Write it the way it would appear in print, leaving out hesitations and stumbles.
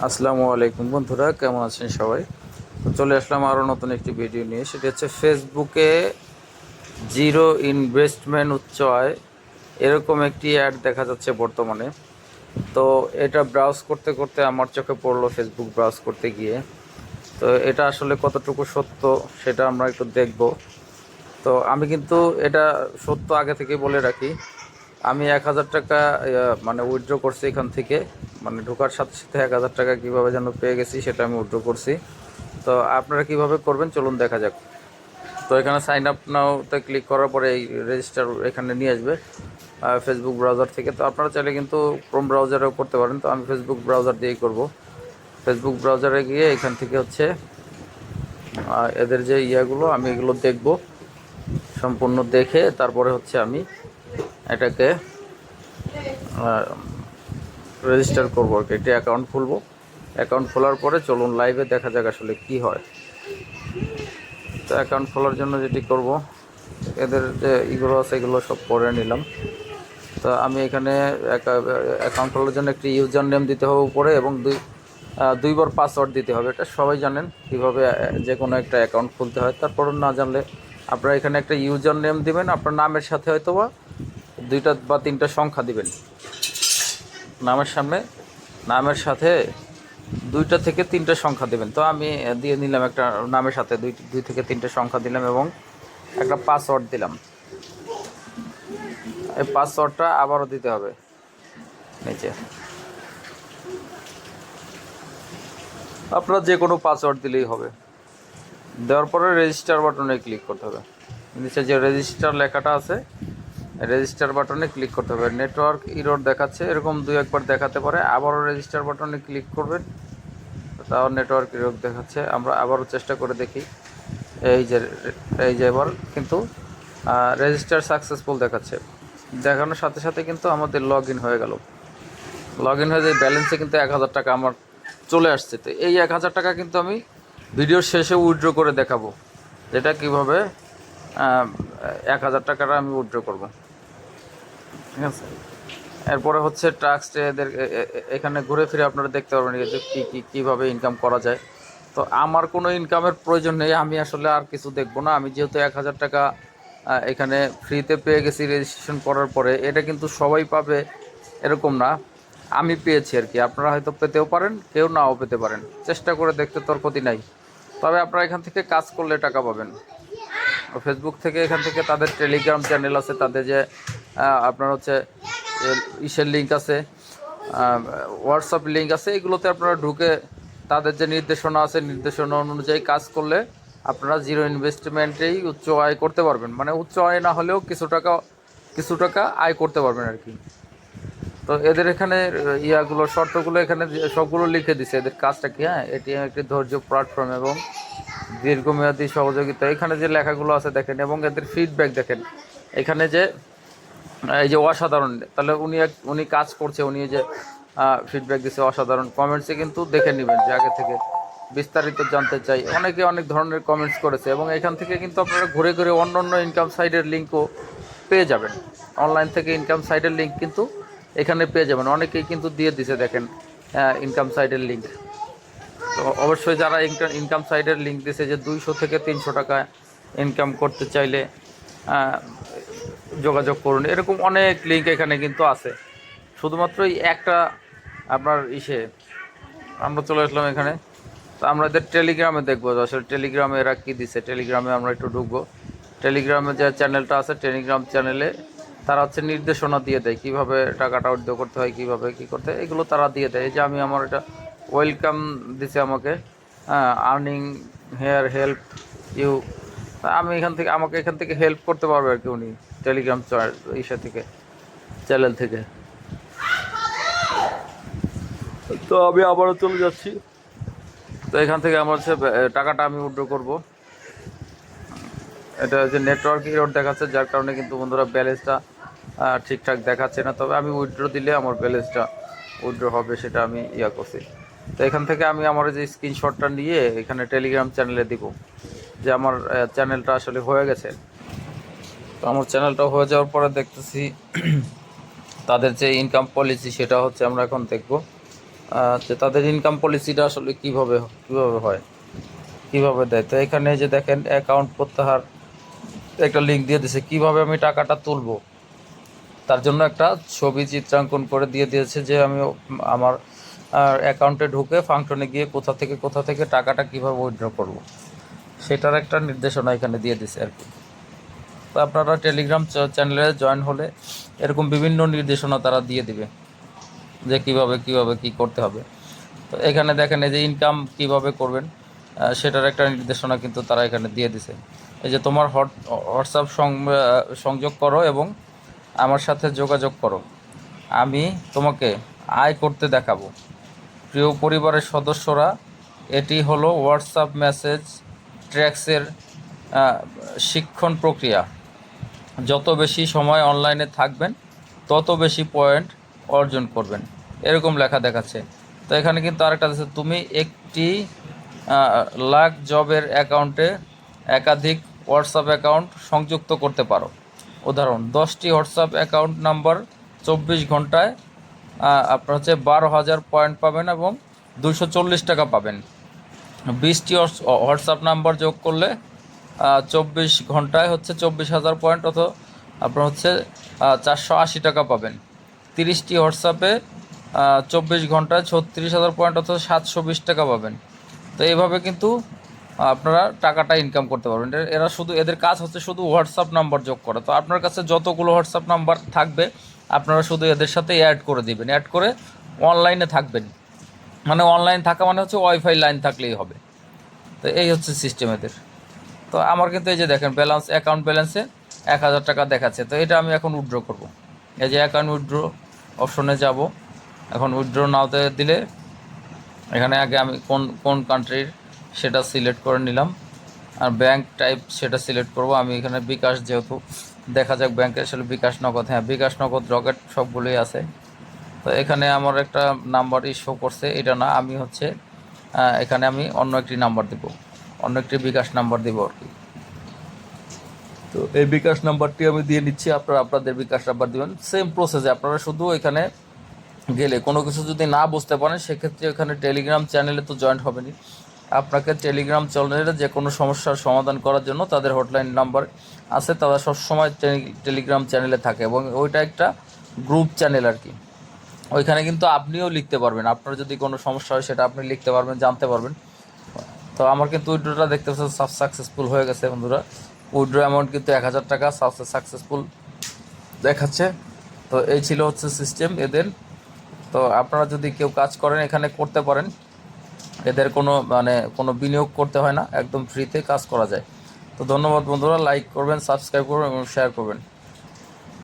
আসসালামু আলাইকুম বন্ধুরা, কেমন আছেন সবাই? তো চলে আসলাম আরও নতুন একটি ভিডিও নিয়ে। সেটা হচ্ছে ফেসবুকে জিরো ইনভেস্টমেন্ট উচ্চ আয়, এরকম একটি অ্যাড দেখা যাচ্ছে বর্তমানে। তো এটা ব্রাউজ করতে করতে আমার চোখে পড়লো, ফেসবুক ব্রাউজ করতে গিয়ে। তো এটা আসলে কতটুকু সত্য সেটা আমরা একটু দেখব। তো আমি কিন্তু এটা সত্য আগে থেকে বলে রাখি, আমি 1,000 টাকা মানে উইথড্র করছি এখান থেকে। মানে ঢোকার সাথে সাথে 1,000 টাকা কীভাবে যেন পেয়ে গেছি, সেটা আমি উইথড্র করছি। তো আপনারা কিভাবে করবেন চলুন দেখা যাক। তো এখানে সাইন আপ নাওতে ক্লিক করার পরে এই রেজিস্টার এখানে নিয়ে আসবে ফেসবুক ব্রাউজার থেকে। তো আপনারা চাইলে কিন্তু ক্রোম ব্রাউজারেও করতে পারেন। তো আমি ফেসবুক ব্রাউজার দিয়েই করব। ফেসবুক ব্রাউজারে গিয়ে এখান থেকে হচ্ছে এদের যে ইয়াগুলো আমি এগুলো দেখব, সম্পূর্ণ দেখে তারপরে হচ্ছে আমি এটাকে রেজিস্টার করবো আর কি। একটি অ্যাকাউন্ট খুলবো। অ্যাকাউন্ট খোলার পরে চলুন লাইভে দেখা যাক আসলে কি হয়। তো অ্যাকাউন্ট খোলার জন্য যেটি করব, এদের যে ইগুলো আছে এগুলো সব করে নিলাম। তো আমি এখানে অ্যাকাউন্ট খোলার জন্য একটি ইউজার নেম দিতে হবে উপরে, এবং দুইবার পাসওয়ার্ড দিতে হবে। এটা সবাই জানেন কীভাবে যে কোনো একটা অ্যাকাউন্ট খুলতে হয়। তারপরও না জানলে আপনারা এখানে একটা ইউজার নেম দিবেন, আপনার নামের সাথে হয়তো বা 2টা বা 3টা সংখ্যা দিবেন। নামের সামনে, নামের সাথে 2টা থেকে 3টা সংখ্যা দেবেন। তো আমি দিয়ে নিলাম একটা নামের সাথে 2 থেকে 3টে সংখ্যা দিলাম এবং একটা পাসওয়ার্ড দিলাম। এই পাসওয়ার্ডটা আবারও দিতে হবে নিচে। আপনার যে কোনো পাসওয়ার্ড দিলেই হবে। দেওয়ার পরে রেজিস্টার বাটনে ক্লিক করতে হবে। নিচে যে রেজিস্টার লেখাটা আছে, রেজিস্টার বাটনে ক্লিক করতে হবে। নেটওয়ার্ক ইরর দেখাচ্ছে, এরকম 2-1বার দেখাতে পারে। আবারও রেজিস্টার বাটনে ক্লিক করবেন, তাও নেটওয়ার্ক ইরর দেখাচ্ছে। আমরা আবারও চেষ্টা করে দেখি। এই যে এবার কিন্তু রেজিস্টার সাকসেসফুল দেখাচ্ছে। দেখানোর সাথে সাথে কিন্তু আমাদের লগ ইন হয়ে গেল। লগ ইন হয়ে যায়, ব্যালেন্সে কিন্তু 1,000 টাকা আমার চলে আসছে। তো এই 1,000 টাকা কিন্তু আমি ভিডিওর শেষে উইথড্র করে দেখাবো, যেটা কীভাবে 1,000 টাকাটা আমি উইথড্র করব। ঠিক আছে, এরপরে হচ্ছে টাস্ক এদের এখানে ঘুরে ফিরে আপনারা দেখতে পারবেন যে কীভাবে ইনকাম করা যায়। তো আমার কোনো ইনকামের প্রয়োজন নেই, আমি আসলে আর কিছু দেখবো না। আমি যেহেতু 1,000 টাকা এখানে ফ্রিতে পেয়ে গেছি রেজিস্ট্রেশন করার পরে, এটা কিন্তু সবাই পাবে এরকম না, আমি পেয়েছি আর কি। আপনারা হয়তো পেতেও পারেন, কেউ নাও পেতে পারেন। চেষ্টা করে দেখতে তোর ক্ষতি নাই। তবে আপনারা এখান থেকে কাজ করলে টাকা পাবেন। ফেসবুক থেকে এখান থেকে তাদের টেলিগ্রাম চ্যানেল আছে, তাদের যে আপনার হচ্ছে ইসের লিঙ্ক আছে, হোয়াটসঅ্যাপ লিঙ্ক আছে, এগুলোতে আপনারা ঢুকে তাদের যে নির্দেশনা আছে, নির্দেশনা অনুযায়ী কাজ করলে আপনারা জিরো ইনভেস্টমেন্টেই উচ্চ আয় করতে পারবেন। মানে উচ্চ আয় না হলেও কিছু টাকা আয় করতে পারবেন আর কি। তো এদের এখানে ইয়াগুলো, শর্তগুলো এখানে সবগুলো লিখে দিছে, এদের কাজটা কি। হ্যাঁ, এটি একটি ধৈর্য প্ল্যাটফর্ম এবং দীর্ঘমেয়াদী সহযোগিতা। এখানে যে লেখাগুলো আছে দেখেন, এবং এদের ফিডব্যাক দেখেন। এখানে যে এই যে অসাধারণ, তাহলে উনি কাজ করছে, উনি যে ফিডব্যাক দিচ্ছে অসাধারণ। কমেন্টসে কিন্তু দেখে নেবেন যে আগে থেকে বিস্তারিত জানতে চাই, অনেকে অনেক ধরনের কমেন্টস করেছে। এবং এখান থেকে কিন্তু আপনারা ঘুরে ঘুরে অন্য অন্য ইনকাম সাইটের লিঙ্কও পেয়ে যাবেন। অনলাইন থেকে ইনকাম সাইটের লিঙ্ক কিন্তু এখানে পেয়ে যাবেন। অনেকেই কিন্তু দিয়ে দিছে দেখেন ইনকাম সাইটের লিঙ্ক। তো অবশ্যই যারা ইনকাম সাইটের লিঙ্ক দিছে যে 200 থেকে 300 টাকা ইনকাম করতে চাইলে যোগাযোগ করুন, এরকম অনেক লিঙ্ক এখানে কিন্তু আছে। শুধুমাত্র এই একটা আপনার আমরা চলে আসলাম এখানে। তো আমরা এদের টেলিগ্রামে দেখবো আসলে টেলিগ্রামে এরা কী দিছে। টেলিগ্রামে আমরা একটু ঢুকবো। টেলিগ্রামে যে চ্যানেলটা আছে, টেলিগ্রাম চ্যানেলে তারা হচ্ছে নির্দেশনা দিয়ে দেয় কীভাবে টাকাটা উইথড্র করতে হয়, কীভাবে কী করতে হয়, এগুলো তারা দিয়ে দেয়। এই যে আমি আমার এটা ওয়েলকাম দিছে আমাকে, আর্নিং হেয়ার হেল্প ইউ। আমি আমাকে এখান থেকে হেল্প করতে পারবে আর কি উনি, টেলিগ্রাম থেকে, চ্যানেল থেকে। তো আমি আবারও চলে যাচ্ছি। তো এখান থেকে আমার হচ্ছে টাকাটা আমি উইথড্র করব। এটা যে নেটওয়ার্ক এরর দেখাচ্ছে, যার কারণে কিন্তু বন্ধুরা ব্যালেন্সটা ঠিকঠাক দেখাচ্ছে না। তবে আমি উইথড্র দিলে আমার ব্যালেন্সটা উইথড্র হবে, সেটা আমি করছি। তো এখান থেকে আমি আমার যে স্ক্রিনশটটা নিয়ে এখানে টেলিগ্রাম চ্যানেলে দিব যে আমার চ্যানেলটা আসলে হয়ে গেছে। তো আমার চ্যানেলটা হয়ে যাওয়ার পরে দেখতেছি তাদের যে ইনকাম পলিসি, সেটা হচ্ছে আমরা এখন দেখব। যে তাদের ইনকাম পলিসিটা আসলে কিভাবে কিভাবে হয়, কিভাবে দেয়। তো এখানে যে দেখেন অ্যাকাউন্ট প্রত্যাহার একটা লিঙ্ক দিয়ে দিয়েছে, কিভাবে আমি টাকাটা তুলবো তার জন্য একটা ছবি চিত্রাঙ্কন করে দিয়ে দিয়েছে যে আমি আমার অ্যাকাউন্টে ঢুকে ফাংশনে গিয়ে কোথা থেকে টাকাটা কীভাবে উইথড্র করব, সেটার একটা নির্দেশনা এখানে দিয়ে দিছে আর কি। তো আপনারা টেলিগ্রাম চ্যানেলে জয়েন হলে এরকম বিভিন্ন নির্দেশনা তারা দিয়ে দিবে যে কিভাবে কি করতে হবে। তো এখানে দেখেন এই যে ইনকাম কিভাবে করবেন সেটার একটা নির্দেশনা কিন্তু তারা এখানে দিয়ে দিছে। এই যে তোমার হোয়াটসঅ্যাপ সংযোগ করো এবং আমার সাথে যোগাযোগ করো, আমি তোমাকে আয় করতে দেখাবো। প্রিয় পরিবারের সদস্যরা, এটি হলো হোয়াটসঅ্যাপ মেসেজ ট্র্যাক্সের শিক্ষণ প্রক্রিয়া। যত বেশি সময় অনলাইনে থাকবেন তত বেশি পয়েন্ট অর্জন করবেন, এরকম লেখা দেখাচ্ছে। তো এখানে কিন্তু আরেকটা আছে, তুমি একটি লাখ জবের অ্যাকাউন্টে একাধিক হোয়াটসঅ্যাপ অ্যাকাউন্ট সংযুক্ত করতে পারো। উদাহরণ, 10টি হোয়াটসঅ্যাপ অ্যাকাউন্ট নাম্বার 24 ঘন্টায় আপনার হচ্ছে 12,000 পয়েন্ট পাবেন এবং 240 টাকা পাবেন। 20টি হোয়াটসঅ্যাপ নাম্বার যোগ করলে 24 ঘন্টায় হচ্ছে 24,000 পয়েন্ট, অথবা আপনার হচ্ছে 480 টাকা পাবেন। 30টি হোয়াটসঅ্যাপে 24 ঘন্টায় 36,000 পয়েন্ট অথবা 720 টাকা পাবেন। তো এইভাবে কিন্তু আপনারা টাকাটা ইনকাম করতে পারবেন। এরা শুধু, এদের কাজ হচ্ছে শুধু হোয়াটসঅ্যাপ নাম্বার যোগ করা। তো আপনার কাছে যতগুলো হোয়াটসঅ্যাপ নাম্বার থাকবে আপনারা শুধু এদের সাথে অ্যাড করে দিবেন, অ্যাড করে অনলাইনে থাকবেন। মানে অনলাইন থাকা মানে হচ্ছে ওয়াইফাই লাইন থাকলেই হবে। তো এই হচ্ছে সিস্টেম এদের। তো আমার কিন্তু এই যে দেখেন ব্যালেন্স, অ্যাকাউন্ট ব্যালেন্সে 1,000 টাকা দেখাচ্ছে। তো এটা আমি এখন উইথড্র করব। এই যে অ্যাকাউন্ট উইথড্র অপশনে যাব। এখন উইথড্র নাওতে দিলে এখানে আগে আমি কোন কান্ট্রির সেটা সিলেক্ট করে নিলাম, আর ব্যাংক টাইপ সেটা সিলেক্ট করব। আমি এখানে বিকাশ, যেহেতু দেখা যাক ব্যাংকের আসলে বিকাশ নগদ, হ্যাঁ বিকাশ নগদ, রকেট সবগুলোই আছে। তো এখানে আমার একটা নাম্বারই শো করছে, এটা না, আমি হচ্ছে এখানে আমি অন্য একটি নাম্বার দেব, অন্য একটি বিকাশ নাম্বার দেবো আর কি। তো এই বিকাশ নাম্বারটি আমি দিয়ে নিচ্ছি, আপনারা আপনাদের বিকাশ নাম্বার দেবেন। সেম প্রসেসে আপনারা শুধু এখানে গেলে কোনো কিছু যদি না বুঝতে পারেন সেক্ষেত্রে এখানে টেলিগ্রাম চ্যানেলে তো জয়েন্ট হবেনি, আপনাকে টেলিগ্রাম চ্যানেলে যে কোনো সমস্যার সমাধান করার জন্য তাদের হটলাইন নাম্বার আছে, তারা সবসময় টেলিগ্রাম চ্যানেলে থাকে এবং ওইটা একটা গ্রুপ চ্যানেল আর কি। ওইখানে কিন্তু আপনিও লিখতে পারবেন, আপনার যদি কোনো সমস্যা হয় সেটা আপনি লিখতে পারবেন, জানতে পারবেন। তো আমার কিন্তু উইথড্রটা দেখতে পাচ্ছেন সাকসেসফুল হয়ে গেছে বন্ধুরা। উইথড্র অ্যামাউন্ট কিন্তু 1,000 টাকা সাকসেসফুল দেখাচ্ছে। তো এই ছিল হচ্ছে সিস্টেম এদের। তো আপনারা যদি কেউ কাজ করেন এখানে করতে পারেন, এদের কোনো বিনিয়োগ করতে হয় না, একদম ফ্রিতে কাজ করা যায়। তো ধন্যবাদ বন্ধুরা, লাইক করবেন, সাবস্ক্রাইব করবেন এবং শেয়ার করবেন।